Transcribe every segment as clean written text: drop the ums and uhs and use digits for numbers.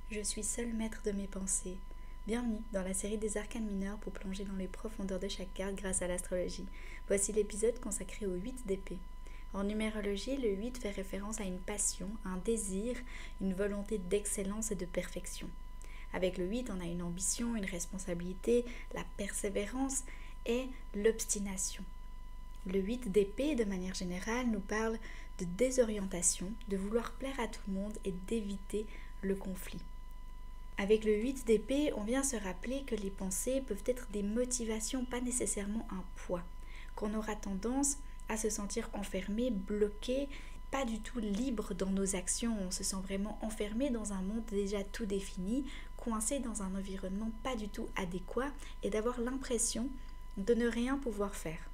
Je suis seul maître de mes pensées. Bienvenue dans la série des arcanes mineurs pour plonger dans les profondeurs de chaque carte grâce à l'astrologie. Voici l'épisode consacré au 8 d'épée. En numérologie, le 8 fait référence à une passion, un désir, une volonté d'excellence et de perfection. Avec le 8, on a une ambition, une responsabilité, la persévérance et l'obstination. Le 8 d'épée, de manière générale, nous parle de désorientation, de vouloir plaire à tout le monde et d'éviter le conflit. Avec le 8 d'épée, on vient se rappeler que les pensées peuvent être des motivations, pas nécessairement un poids, qu'on aura tendance à se sentir enfermé, bloqué, pas du tout libre dans nos actions. On se sent vraiment enfermé dans un monde déjà tout défini, coincé dans un environnement pas du tout adéquat et d'avoir l'impression de ne rien pouvoir faire.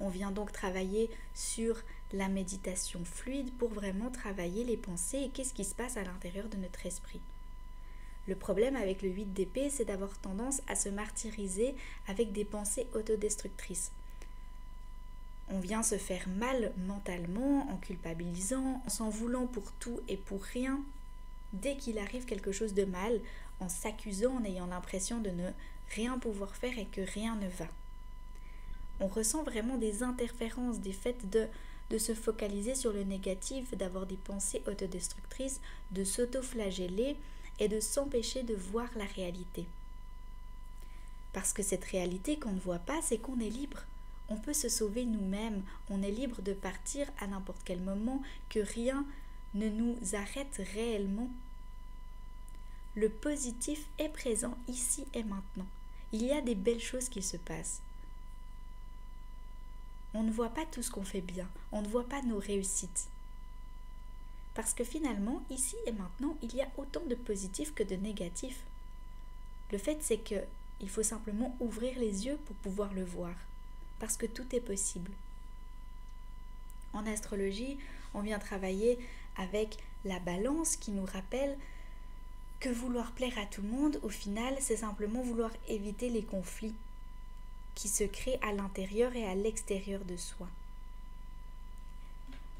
On vient donc travailler sur la méditation fluide pour vraiment travailler les pensées et qu'est-ce qui se passe à l'intérieur de notre esprit. Le problème avec le 8 d'épée, c'est d'avoir tendance à se martyriser avec des pensées autodestructrices. On vient se faire mal mentalement, en culpabilisant, en s'en voulant pour tout et pour rien. Dès qu'il arrive quelque chose de mal, en s'accusant, en ayant l'impression de ne rien pouvoir faire et que rien ne va. On ressent vraiment des interférences, des faits de se focaliser sur le négatif, d'avoir des pensées autodestructrices, de s'auto-flageller et de s'empêcher de voir la réalité. Parce que cette réalité qu'on ne voit pas, c'est qu'on est libre. On peut se sauver nous-mêmes, on est libre de partir à n'importe quel moment, que rien ne nous arrête réellement. Le positif est présent ici et maintenant. Il y a des belles choses qui se passent. On ne voit pas tout ce qu'on fait bien, on ne voit pas nos réussites. Parce que finalement, ici et maintenant, il y a autant de positifs que de négatifs. Le fait, c'est qu'il faut simplement ouvrir les yeux pour pouvoir le voir. Parce que tout est possible. En astrologie, on vient travailler avec la balance qui nous rappelle que vouloir plaire à tout le monde, au final, c'est simplement vouloir éviter les conflits qui se créent à l'intérieur et à l'extérieur de soi.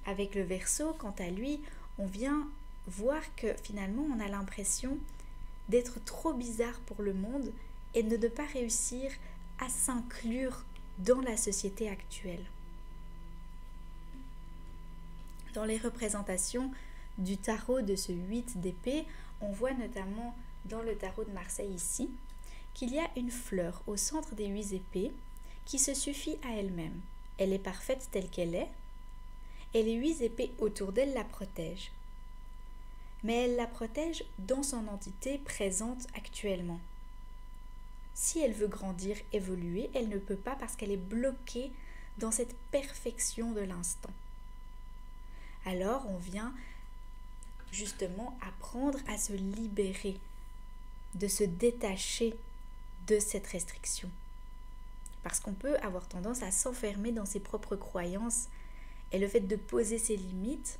Avec le Verseau, quant à lui, on vient voir que finalement on a l'impression d'être trop bizarre pour le monde et de ne pas réussir à s'inclure dans la société actuelle. Dans les représentations du tarot de ce 8 d'épée, on voit notamment dans le tarot de Marseille ici, qu'il y a une fleur au centre des 8 épées qui se suffit à elle-même. Elle est parfaite telle qu'elle est, et les 8 épées autour d'elle la protègent. Mais elle la protège dans son entité présente actuellement. Si elle veut grandir, évoluer, elle ne peut pas parce qu'elle est bloquée dans cette perfection de l'instant. Alors on vient justement apprendre à se libérer, de se détacher de cette restriction. Parce qu'on peut avoir tendance à s'enfermer dans ses propres croyances et le fait de poser ses limites,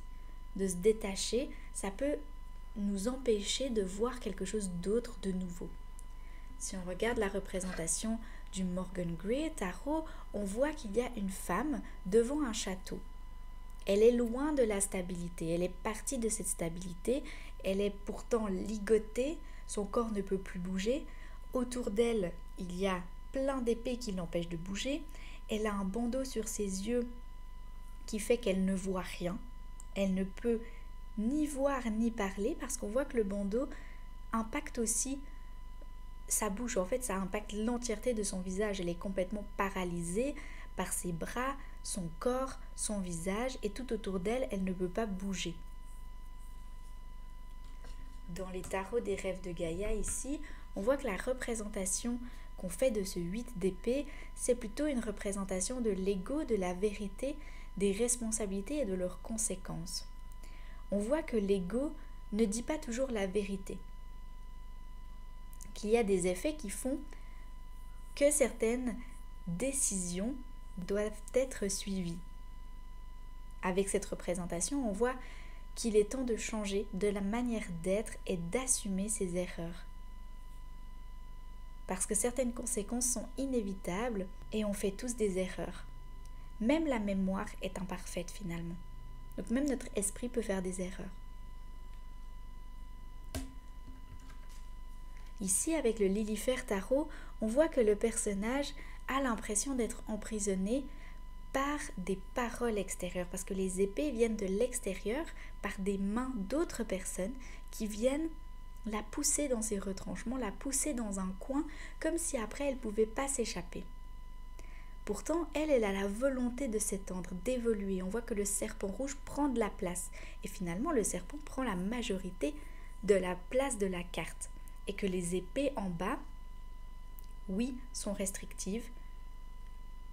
de se détacher, ça peut nous empêcher de voir quelque chose d'autre, de nouveau. Si on regarde la représentation du Morgan Grey Tarot, on voit qu'il y a une femme devant un château. Elle est loin de la stabilité, elle est partie de cette stabilité, elle est pourtant ligotée, son corps ne peut plus bouger. Autour d'elle, il y a plein d'épées qui l'empêchent de bouger. Elle a un bandeau sur ses yeux qui fait qu'elle ne voit rien. Elle ne peut ni voir ni parler parce qu'on voit que le bandeau impacte aussi sa bouche. En fait, ça impacte l'entièreté de son visage. Elle est complètement paralysée par ses bras, son corps, son visage et tout autour d'elle, elle ne peut pas bouger. Dans les tarots des rêves de Gaïa ici, on voit que la représentation qu'on fait de ce 8 d'épée, c'est plutôt une représentation de l'ego, de la vérité, des responsabilités et de leurs conséquences. On voit que l'ego ne dit pas toujours la vérité, qu'il y a des effets qui font que certaines décisions doivent être suivies. Avec cette représentation, on voit qu'il est temps de changer de la manière d'être et d'assumer ses erreurs. Parce que certaines conséquences sont inévitables et on fait tous des erreurs. Même la mémoire est imparfaite finalement. Donc même notre esprit peut faire des erreurs. Ici, avec le Lilifer Tarot, on voit que le personnage a l'impression d'être emprisonné par des paroles extérieures, parce que les épées viennent de l'extérieur par des mains d'autres personnes qui viennent la pousser dans ses retranchements, la pousser dans un coin, comme si après elle ne pouvait pas s'échapper. Pourtant, elle a la volonté de s'étendre, d'évoluer. On voit que le serpent rouge prend de la place. Et finalement, le serpent prend la majorité de la place de la carte. Et que les épées en bas, oui, sont restrictives,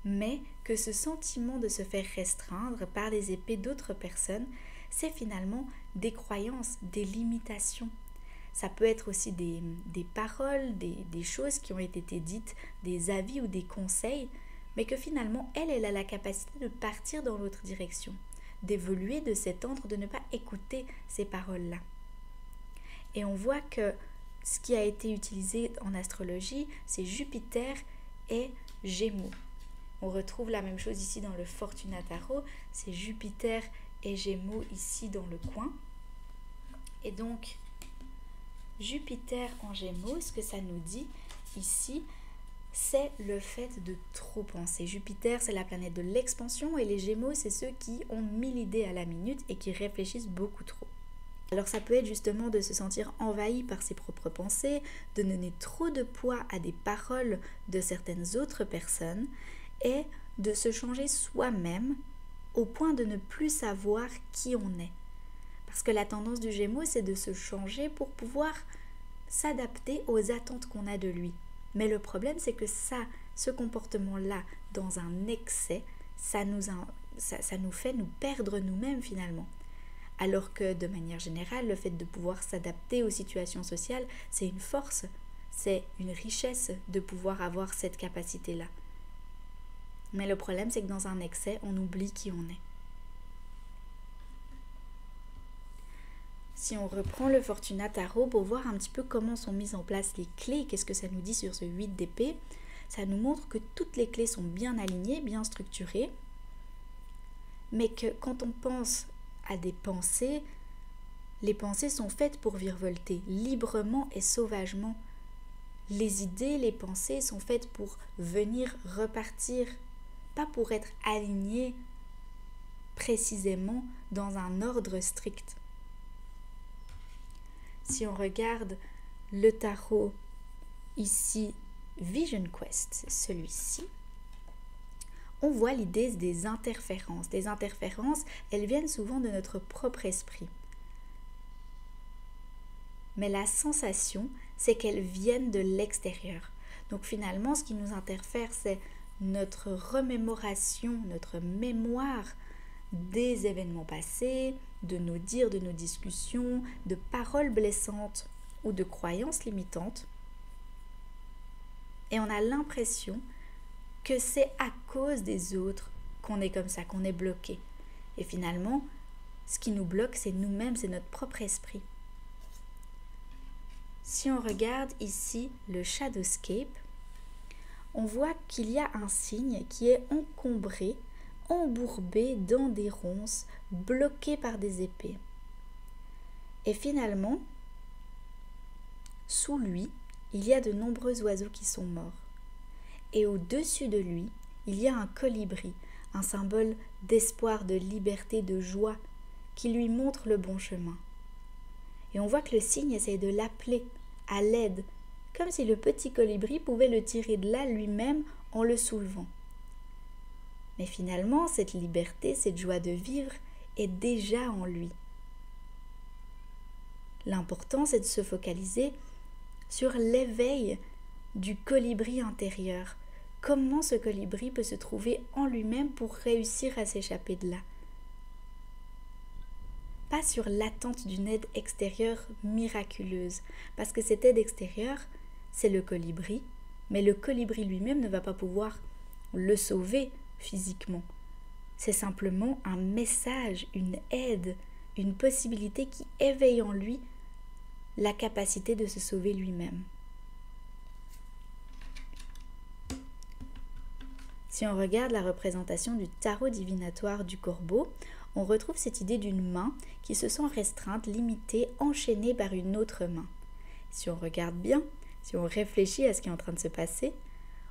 mais que ce sentiment de se faire restreindre par les épées d'autres personnes, c'est finalement des croyances, des limitations. Ça peut être aussi des paroles, des choses qui ont été dites, des avis ou des conseils, mais que finalement, elle a la capacité de partir dans l'autre direction, d'évoluer, de s'étendre, de ne pas écouter ces paroles-là. Et on voit que ce qui a été utilisé en astrologie, c'est Jupiter et Gémeaux. On retrouve la même chose ici dans le Fortuna Tarot, c'est Jupiter et Gémeaux ici dans le coin. Et donc, Jupiter en Gémeaux, ce que ça nous dit ici, c'est le fait de trop penser. Jupiter, c'est la planète de l'expansion et les Gémeaux, c'est ceux qui ont 1000 idées à la minute et qui réfléchissent beaucoup trop. Alors ça peut être justement de se sentir envahi par ses propres pensées, de donner trop de poids à des paroles de certaines autres personnes et de se changer soi-même au point de ne plus savoir qui on est. Parce que la tendance du Gémeaux, c'est de se changer pour pouvoir s'adapter aux attentes qu'on a de lui. Mais le problème, c'est que ce comportement-là, dans un excès, ça nous fait nous perdre nous-mêmes finalement. Alors que de manière générale, le fait de pouvoir s'adapter aux situations sociales, c'est une force, c'est une richesse de pouvoir avoir cette capacité-là. Mais le problème, c'est que dans un excès, on oublie qui on est. Si on reprend le Fortuna Tarot pour voir un petit peu comment sont mises en place les clés, qu'est-ce que ça nous dit sur ce 8 d'épée, ça nous montre que toutes les clés sont bien alignées, bien structurées, mais que quand on pense à des pensées, les pensées sont faites pour virevolter librement et sauvagement. Les idées, les pensées sont faites pour venir repartir, pas pour être alignées précisément dans un ordre strict. Si on regarde le tarot ici, Vision Quest, c'est celui-ci, on voit l'idée des interférences. Les interférences, elles viennent souvent de notre propre esprit. Mais la sensation, c'est qu'elles viennent de l'extérieur. Donc finalement, ce qui nous interfère, c'est notre remémoration, notre mémoire des événements passés, de nos dires, de nos discussions, de paroles blessantes ou de croyances limitantes. Et on a l'impression que c'est à cause des autres qu'on est comme ça, qu'on est bloqué. Et finalement, ce qui nous bloque, c'est nous-mêmes, c'est notre propre esprit. Si on regarde ici le Shadowscape, on voit qu'il y a un signe qui est encombré, embourbé dans des ronces, bloqué par des épées. Et finalement, sous lui, il y a de nombreux oiseaux qui sont morts. Et au-dessus de lui, il y a un colibri, un symbole d'espoir, de liberté, de joie, qui lui montre le bon chemin. Et on voit que le signe essaye de l'appeler à l'aide, comme si le petit colibri pouvait le tirer de là lui-même en le soulevant. Mais finalement, cette liberté, cette joie de vivre est déjà en lui. L'important, c'est de se focaliser sur l'éveil du colibri intérieur. Comment ce colibri peut se trouver en lui-même pour réussir à s'échapper de là? Pas sur l'attente d'une aide extérieure miraculeuse, parce que cette aide extérieure, c'est le colibri, mais le colibri lui-même ne va pas pouvoir le sauver physiquement. C'est simplement un message, une aide, une possibilité qui éveille en lui la capacité de se sauver lui-même. Si on regarde la représentation du tarot divinatoire du corbeau, on retrouve cette idée d'une main qui se sent restreinte, limitée, enchaînée par une autre main. Si on regarde bien, Si on réfléchit à ce qui est en train de se passer,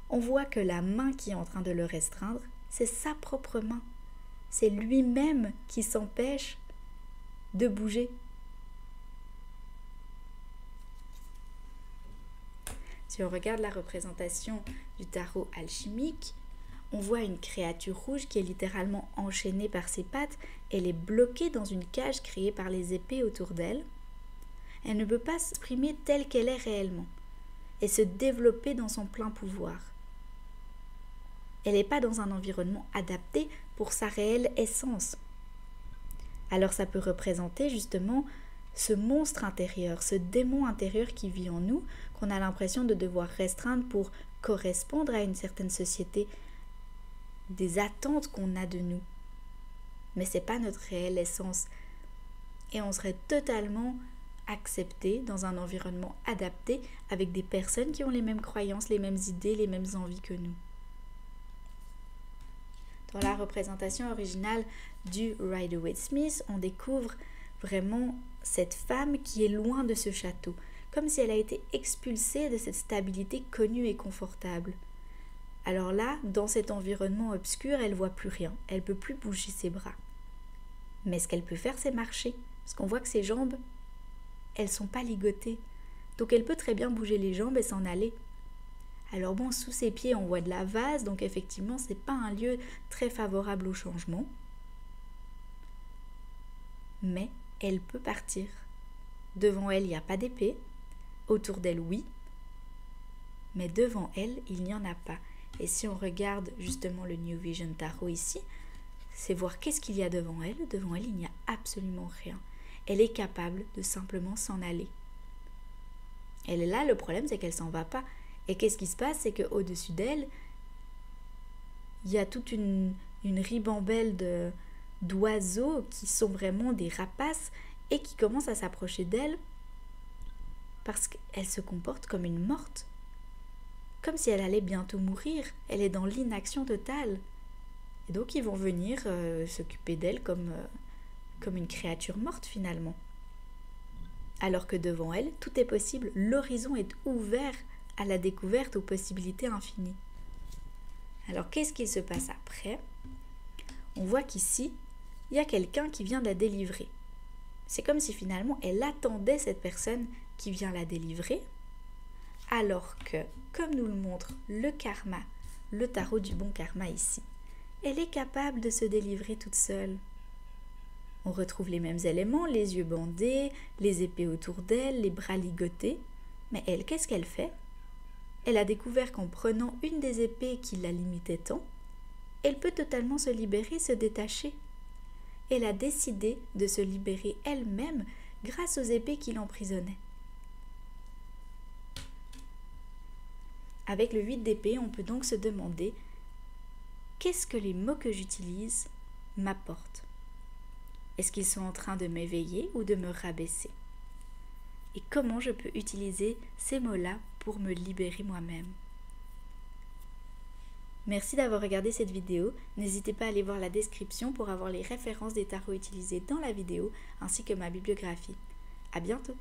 on voit que la main qui est en train de le restreindre, c'est sa propre main. C'est lui-même qui s'empêche de bouger. Si on regarde la représentation du tarot alchimique, on voit une créature rouge qui est littéralement enchaînée par ses pattes. Elle est bloquée dans une cage créée par les épées autour d'elle. Elle ne peut pas s'exprimer telle qu'elle est réellement et se développer dans son plein pouvoir. Elle n'est pas dans un environnement adapté pour sa réelle essence. Alors ça peut représenter justement ce monstre intérieur, ce démon intérieur qui vit en nous, qu'on a l'impression de devoir restreindre pour correspondre à une certaine société, des attentes qu'on a de nous. Mais ce n'est pas notre réelle essence. Et on serait totalement accepté dans un environnement adapté avec des personnes qui ont les mêmes croyances, les mêmes idées, les mêmes envies que nous. Dans la représentation originale du Rider-Waite-Smith, on découvre vraiment cette femme qui est loin de ce château, comme si elle a été expulsée de cette stabilité connue et confortable. Alors là, dans cet environnement obscur, elle ne voit plus rien, elle ne peut plus bouger ses bras. Mais ce qu'elle peut faire, c'est marcher, parce qu'on voit que ses jambes, elles ne sont pas ligotées. Donc elle peut très bien bouger les jambes et s'en aller. Alors bon, sous ses pieds, on voit de la vase, donc effectivement, ce n'est pas un lieu très favorable au changement. Mais elle peut partir. Devant elle, il n'y a pas d'épée. Autour d'elle, oui. Mais devant elle, il n'y en a pas. Et si on regarde justement le New Vision Tarot ici, c'est voir qu'est-ce qu'il y a devant elle. Devant elle, il n'y a absolument rien. Elle est capable de simplement s'en aller. Elle est là, le problème, c'est qu'elle ne s'en va pas. Et qu'est-ce qui se passe? C'est qu'au-dessus d'elle, il y a toute une ribambelle d'oiseaux qui sont vraiment des rapaces et qui commencent à s'approcher d'elle parce qu'elle se comporte comme une morte. Comme si elle allait bientôt mourir. Elle est dans l'inaction totale. Et donc ils vont venir s'occuper d'elle comme une créature morte finalement. Alors que devant elle, tout est possible. L'horizon est ouvert à la découverte, aux possibilités infinies. Alors qu'est-ce qui se passe après? On voit qu'ici, il y a quelqu'un qui vient de la délivrer. C'est comme si finalement elle attendait cette personne qui vient la délivrer, alors que, comme nous le montre le karma, le tarot du bon karma ici, elle est capable de se délivrer toute seule. On retrouve les mêmes éléments, les yeux bandés, les épées autour d'elle, les bras ligotés. Mais elle, qu'est-ce qu'elle fait? Elle a découvert qu'en prenant une des épées qui la limitait tant, elle peut totalement se libérer, se détacher. Elle a décidé de se libérer elle-même grâce aux épées qui l'emprisonnaient. Avec le 8 d'épée, on peut donc se demander qu'est-ce que les mots que j'utilise m'apportent? Est-ce qu'ils sont en train de m'éveiller ou de me rabaisser? Et comment je peux utiliser ces mots-là pour me libérer moi-même? Merci d'avoir regardé cette vidéo. N'hésitez pas à aller voir la description pour avoir les références des tarots utilisés dans la vidéo ainsi que ma bibliographie. À bientôt!